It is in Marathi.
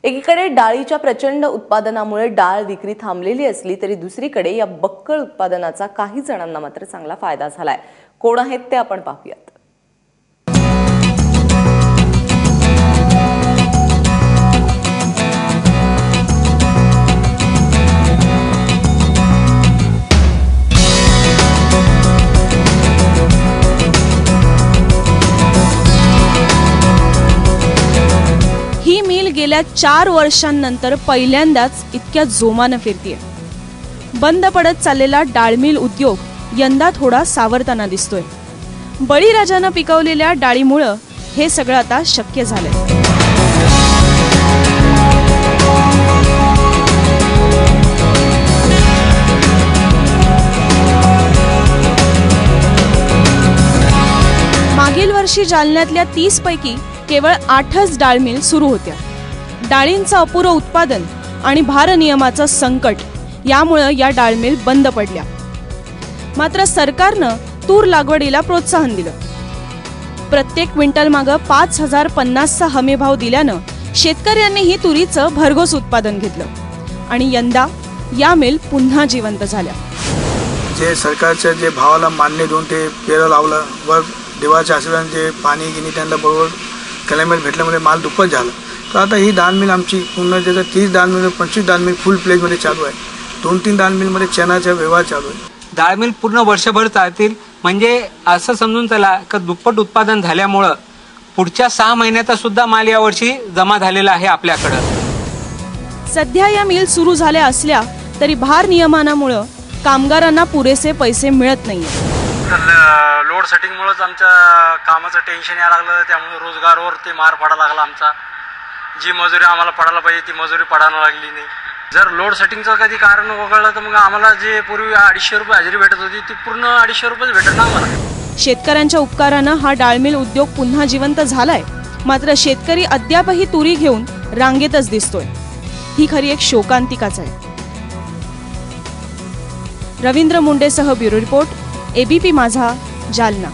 एकीकडे डाळीच्या प्रचंड उत्पादनामुळे डाळ विक्री थांबलेली असली तरी दुसरीकडे या बक्कळ उत्पादनाचा काही जणांना मात्र चांगला फायदा झालाय। कोण आहेत ते आपण पाहूयात। ही मिल गेल्या 4 वर्षांनंतर पहिल्यांदाच इतक्या जोमाने फिरतीये। बंद पडत चाललेला डाळ मिल उद्योग यंदा थोडा सावरताना दिसतोय। बळीराजाने पिकवलेल्या डाळीमुळे हे सगळं आता शक्य झालंय। मागील वर्षी जालन्यातल्या 30 पैकी केवळ 8च डाळ मिल सुरू होत्या। डाळींचं अपुरं उत्पादन आणि भारनियमाचं संकट यामुळे या डाळ मिल बंद पडल्या। मात्र सरकारनं तूर लागवडीला प्रोत्साहन दिलं। प्रत्येक क्विंटल मागे 5050चा हमीभाव दिल्यानं शेतकऱ्यांनीही तुरीचं भरघोस उत्पादन घेतलं आणि यंदा या मिल पुन्हा जिवंत झाल्या। जे सरकारच्या जे भावाला मान्य देऊन ते पेरं लावलं वर देवाच्या आशीर्वादाने जे पाणी गिनी त्यांना बरोबर क्लायमेट भेटल्यामुळे माल दुप्पट झाला। तर आता ही डाळ मिल आमची पूर्ण त्याचं 30 डाळ मिल 25 डाळ मिल फुल प्लेजमध्ये चालू आहे। 2-3 डाळ मिलमध्ये चणाचा व्यवहार चालू आहे। डाळ मिल पूर्ण वर्षभर चालतील म्हणजे असं समजून चला की दुप्पट उत्पादन झाल्यामुळे पुढच्या 6 महिन्याचा सुद्धा माल यावर्षी जमा झालेला आहे आपल्याकडे। सध्या या मिल सुरू झाल्या असल्या तरी भारनियमनामुळे कामगारांना पुरेसे पैसे मिळत नाहीये। लोड सेटिंगमुळेच आमच्या कामाचं टेन्शन यायला लागलं, त्यामुळे रोजगारावर ते मार पडायला लागला। आमचा जी मजुरी आम्हाला पडायला पाहिजे ती मजुरी पडायला लागली नाही। जर लोड सेटिंगचं कधी कारण वगळलं तर मग आम्हाला जे पूर्वी 250 रुपये हजेरी भेटत होती ती पूर्ण 250 रुपये भेटत नाही आम्हाला। शेतकऱ्यांच्या उपकारानं हा डाळ मिल उद्योग पुन्हा जिवंत झालाय। मात्र शेतकरी अद्यापही तुरी घेऊन रांगेतच दिसतोय। ही खरी एक शोकांतिकाच आहे। रवींद्र मुंडेसह ब्युरो रिपोर्ट, एबीपी माझा, जालना।